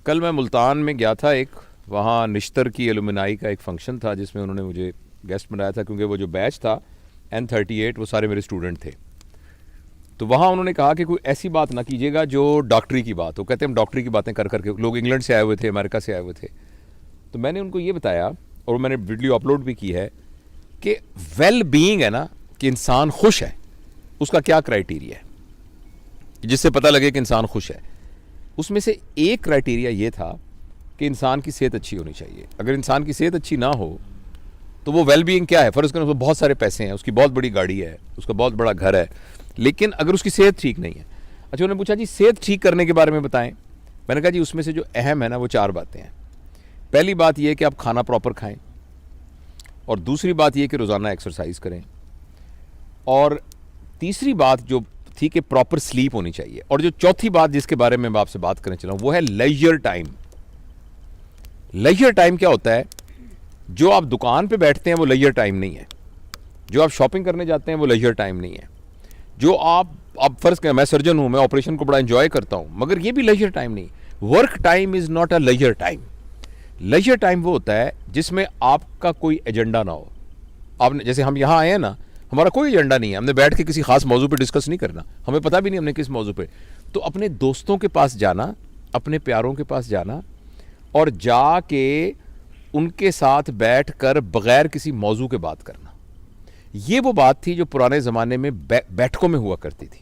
कल मैं मुल्तान में गया था, एक वहाँ निश्तर की एलुमनाई का एक फंक्शन था जिसमें उन्होंने मुझे गेस्ट बनाया था, क्योंकि वो जो बैच था N38 वो सारे मेरे स्टूडेंट थे। तो वहाँ उन्होंने कहा कि कोई ऐसी बात ना कीजिएगा जो डॉक्टरी की बात हो। कहते हम डॉक्टरी की बातें कर करके, लोग इंग्लैंड से आए हुए थे, अमेरिका से आए हुए थे। तो मैंने उनको ये बताया और मैंने वीडियो अपलोड भी की है कि वेल बीइंग है ना, कि इंसान खुश है, उसका क्या क्राइटेरिया है जिससे पता लगे कि इंसान खुश है। उसमें से एक क्राइटेरिया ये था कि इंसान की सेहत अच्छी होनी चाहिए। अगर इंसान की सेहत अच्छी ना हो तो वो वेल बीइंग क्या है, फर्ज करें उसको बहुत सारे पैसे हैं, उसकी बहुत बड़ी गाड़ी है, उसका बहुत बड़ा घर है, लेकिन अगर उसकी सेहत ठीक नहीं है। अच्छा, उन्होंने पूछा जी सेहत ठीक करने के बारे में बताएं। मैंने कहा जी उसमें से जो अहम है ना वो 4 बातें हैं। पहली बात यह है कि आप खाना प्रॉपर खाएं, और दूसरी बात यह कि रोज़ाना एक्सरसाइज करें, और तीसरी बात जो थी कि प्रॉपर स्लीप होनी चाहिए, और जो चौथी बात जिसके बारे में मैं आपसे बात करने चला हूं वो है लेजर टाइम। लेजर टाइम क्या होता है? जो आप दुकान पे बैठते हैं वो लेजर टाइम नहीं है, जो आप शॉपिंग करने जाते हैं वो लेजर टाइम नहीं है, जो आप फर्ज करें मैं सर्जन हूं, मैं ऑपरेशन को बड़ा एंजॉय करता हूं, मगर ये भी लेजर टाइम नहीं। Work time is not a leisure time. Leisure time वो होता है जिसमें आपका कोई एजेंडा ना हो। आपने जैसे हम यहाँ आए हैं ना, हमारा कोई एजेंडा नहीं है, हमने बैठ के किसी खास मौजू पे डिस्कस नहीं करना, हमें पता भी नहीं हमने किस मौजू पे। तो अपने दोस्तों के पास जाना, अपने प्यारों के पास जाना और जाके उनके साथ बैठकर बगैर किसी मौजू के बात करना, ये वो बात थी जो पुराने ज़माने में बैठकों में हुआ करती थी।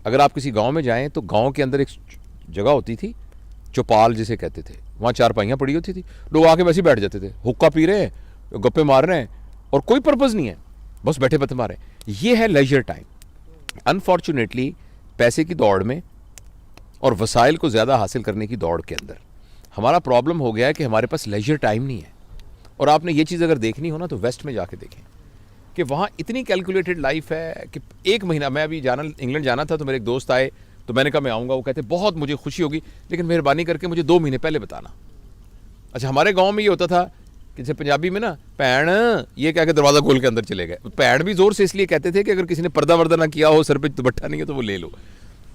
अगर आप किसी गांव में जाएं तो गांव के अंदर एक जगह होती थी, चौपाल जिसे कहते थे, वहाँ चारपाइयाँ पड़ी होती थी, लोग आके वैसे ही बैठ जाते थे, हुक्का पी रहे हैं, गप्पे मार रहे हैं, और कोई पर्पज़ नहीं है, बस बैठे बते मारे। ये है लेजर टाइम। अनफॉर्चुनेटली पैसे की दौड़ में और वसाइल को ज़्यादा हासिल करने की दौड़ के अंदर हमारा प्रॉब्लम हो गया है कि हमारे पास लेजर टाइम नहीं है। और आपने ये चीज़ अगर देखनी हो ना तो वेस्ट में जाके देखें कि वहाँ इतनी कैलकुलेटेड लाइफ है कि एक महीना, मैं अभी इंग्लैंड जाना था तो मेरे एक दोस्त आए, तो मैंने कहा मैं आऊँगा, वो कहते बहुत मुझे खुशी होगी लेकिन मेहरबानी करके मुझे 2 महीने पहले बताना। अच्छा, हमारे गाँव में ये होता था कि जैसे पंजाबी में ना पैण ये कह के दरवाज़ा खोल के अंदर चले गए। पैण भी ज़ोर से इसलिए कहते थे कि अगर किसी ने पर्दा वर्दा ना किया हो, सर पे दुपट्टा नहीं है तो वो ले लो।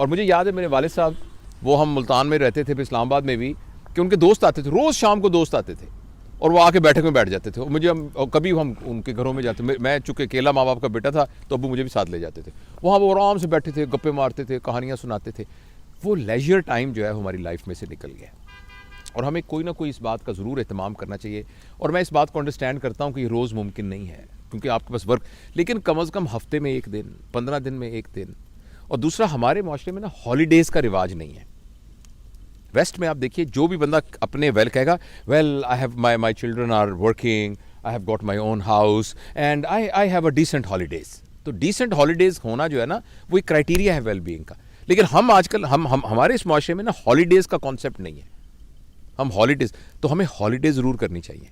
और मुझे याद है मेरे वालिद साहब, वो हम मुल्तान में रहते थे, फिर इस्लामाबाद में भी, कि उनके दोस्त आते थे, रोज़ शाम को दोस्त आते थे और वो आके बैठक में बैठ जाते थे। मुझे कभी हम उनके घरों में जाते, मैं चूँकि अकेला माँ बाप का बेटा था तो अबू मुझे भी साथ ले जाते थे। वहाँ वो आराम से बैठे थे, गप्पे मारते थे, कहानियाँ सुनाते थे। वो लेजर टाइम जो है हमारी लाइफ में से निकल गया, और हमें कोई ना कोई इस बात का ज़रूर एहतमाम करना चाहिए। और मैं इस बात को अंडरस्टैंड करता हूँ कि ये रोज़ मुमकिन नहीं है क्योंकि आपके पास वर्क, लेकिन कम अज़ कम हफ्ते में 1 दिन, 15 दिन में 1 दिन। और दूसरा, हमारे माशरे में ना हॉलीडेज़ का रिवाज नहीं है। वेस्ट में आप देखिए, जो भी बंदा अपने वेल कहेगा, well I have my children are working, I have got my own house and I have a decent holidays. तो डिसेंट हॉलीडेज़ होना जो है ना वो एक क्राइटेरिया है वेल बीइंग का। लेकिन हम आजकल हमारे इस माशरे में ना हॉलीडेज़ का कॉन्सेप्ट नहीं है। हम हॉलीडेज़, तो हमें हॉलीडेज़ ज़रूर करनी चाहिए,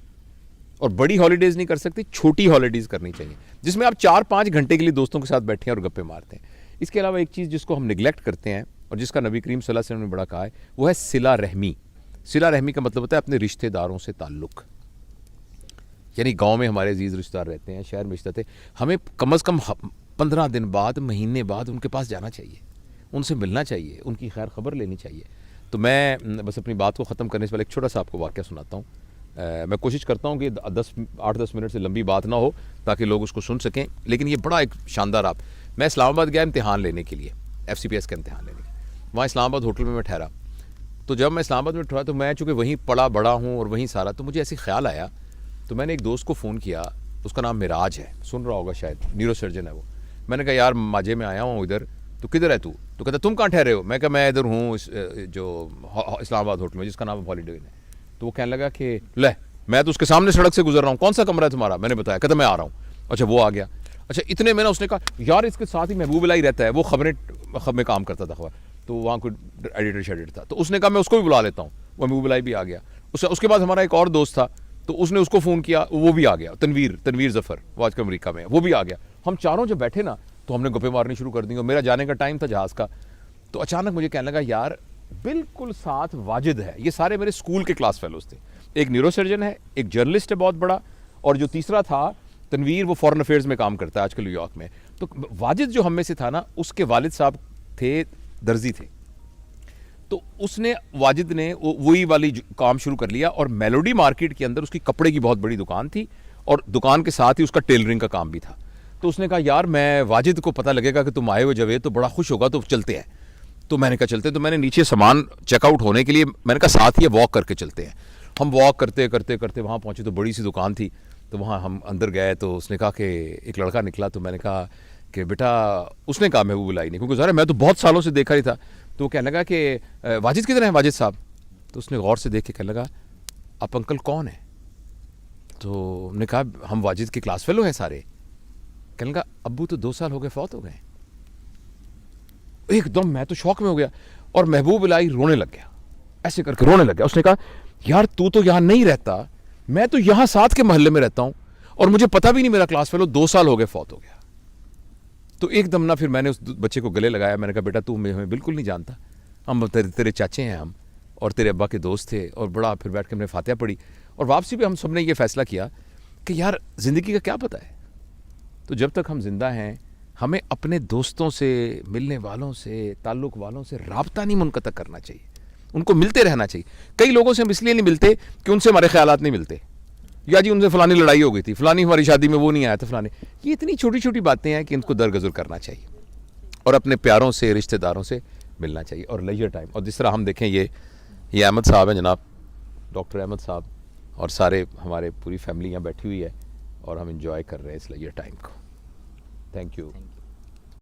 और बड़ी हॉलीडेज़ नहीं कर सकते, छोटी हॉलीडेज़ करनी चाहिए जिसमें आप 4-5 घंटे के लिए दोस्तों के साथ बैठे हैं और गप्पे मारते हैं। इसके अलावा एक चीज़ जिसको हम निगलेक्ट करते हैं और जिसका नबी करीम सल्लल्लाहु अलैहि वसल्लम ने बड़ा कहा है, वो है सिला रहमी। सिला रहमी का मतलब होता है अपने रिश्तेदारों से ताल्लुक़। यानी गांव में हमारे अजीज़ रिश्तेदार रहते हैं, शहर में रिश्ते थे, हमें कम अज़ कम 15 दिन बाद, महीने बाद उनके पास जाना चाहिए, उनसे मिलना चाहिए, उनकी खैर खबर लेनी चाहिए। तो मैं बस अपनी बात को ख़त्म करने से पहले एक छोटा सा आपको वाक़या सुनाता हूँ। मैं कोशिश करता हूँ कि 8-10 मिनट से लंबी बात ना हो ताकि लोग उसको सुन सकें, लेकिन ये बड़ा एक शानदार मैं इस्लामाबाद गया इम्तिहान लेने के लिए, FCPS का इम्तिहान लेने के लिए। वहाँ इस्लामाबाद होटल में मैं ठहरा। तो जब मैं इस्लामाबाद में ठहरा तो मैं चूँकि वहीं पड़ा बड़ा हूँ और वहीं सारा, तो मुझे ऐसे ख्याल आया, तो मैंने एक दोस्त को फ़ोन किया, उसका नाम मिराज है, सुन रहा होगा शायद, न्यूरो सर्जन है वो। मैंने कहा यार माजे में आया हूँ इधर, तो किधर है तू? तो कहता तुम कहाँ ठहरे हो? मैं कहा मैं इधर हूँ जो इस्लामाबाद होटल में जिसका नाम हॉलीडे है। तो वो कहने लगा कि ले मैं तो उसके सामने सड़क से गुजर रहा हूँ, कौन सा कमरा है तुम्हारा? मैंने बताया, कहता मैं आ रहा हूँ। अच्छा, वो आ गया। अच्छा, इतने में ना उसने कहा यार इसके साथ ही महबूब इलाही रहता है, वो खबर में काम करता था, खबर तो वहाँ कोई एडिटर शेडिटर था, तो उसने कहा मैं उसको भी बुला लेता हूँ। वो महबूब इलाही भी आ गया। उसके बाद हमारा एक और दोस्त था, तो उसने उसको फ़ोन किया, वो भी आ गया, तनवीर ज़फ़र, वो आजकल अमेरिका में है, वो भी आ गया। हम चारों जब बैठे ना तो हमने गप्पे मारनी शुरू कर दी, और मेरा जाने का टाइम था जहाज़ का। तो अचानक मुझे कहने लगा यार बिल्कुल साथ वाजिद है, ये सारे मेरे स्कूल के क्लास फेलोज थे, एक न्यूरो सर्जन है, एक जर्नलिस्ट है बहुत बड़ा, और जो तीसरा था तनवीर, वो फॉरेन अफेयर्स में काम करता है आजकल न्यूयॉर्क में। तो वाजिद जो हम में से था ना, उसके वालिद साहब थे दर्जी थे। तो उसने वाजिद ने वही वाली काम शुरू कर लिया और मेलोडी मार्केट के अंदर उसकी कपड़े की बहुत बड़ी दुकान थी और दुकान के साथ ही उसका टेलरिंग का काम भी था। तो उसने कहा यार मैं वाजिद को पता लगेगा कि तुम आए हो जवेद तो बड़ा खुश होगा, तो चलते हैं। तो मैंने कहा चलते। तो मैंने नीचे सामान चेकआउट होने के लिए मैंने कहा साथ ही वॉक करके चलते हैं। हम वॉक करते करते करते वहाँ पहुँचे तो बड़ी सी दुकान थी। तो वहाँ हम अंदर गए तो उसने कहा कि एक लड़का निकला। तो मैंने कहा कि बेटा, उसने कहा महबूब इलाही ने, क्योंकि ज़रा मैं तो बहुत सालों से देखा ही था। तो वो कहने लगा कि वाजिद किधर है वाजिद साहब? तो उसने गौर से देख के कहने लगा आप अंकल कौन है? तो हमने कहा हम वाजिद के क्लास फेलो हैं सारे। कहने लगा अब्बू तो 2 साल हो गए फौत हो गए। एकदम मैं तो शौक में हो गया और महबूब इलाही रोने लग गया, ऐसे करके रोने लग गया। उसने कहा यार तू तो यहाँ नहीं रहता, मैं तो यहाँ साथ के मोहल्ले में रहता हूँ और मुझे पता भी नहीं मेरा क्लास फेलो 2 साल हो गए फौत हो गया। तो एकदम ना फिर मैंने उस बच्चे को गले लगाया। मैंने कहा बेटा तू हमें बिल्कुल नहीं जानता, हम तेरे चाचे हैं हम और तेरे अब्बा के दोस्त थे। और बड़ा फिर बैठ के हमने फातिहा पढ़ी और वापसी पे हम सब ने ये फैसला किया कि यार ज़िंदगी का क्या पता है, तो जब तक हम जिंदा हैं हमें अपने दोस्तों से, मिलने वालों से, ताल्लुक़ वालों से राब्ता नहीं मुनक़ता करना चाहिए, उनको मिलते रहना चाहिए। कई लोगों से हम इसलिए नहीं मिलते कि उनसे हमारे ख्यालात नहीं मिलते, या जी उनसे फ़लानी लड़ाई हो गई थी, फ़लानी हमारी शादी में वो नहीं आया था, फ़लानी। ये इतनी छोटी छोटी बातें हैं कि इनको दरगुजर करना चाहिए और अपने प्यारों से, रिश्तेदारों से मिलना चाहिए और लेजर टाइम। और जिस तरह हम देखें ये अहमद साहब हैं जनाब, डॉक्टर अहमद साहब, और सारे हमारे पूरी फैमिली यहाँ बैठी हुई है और हम इंजॉय कर रहे हैं इस लेजर टाइम को। Thank you.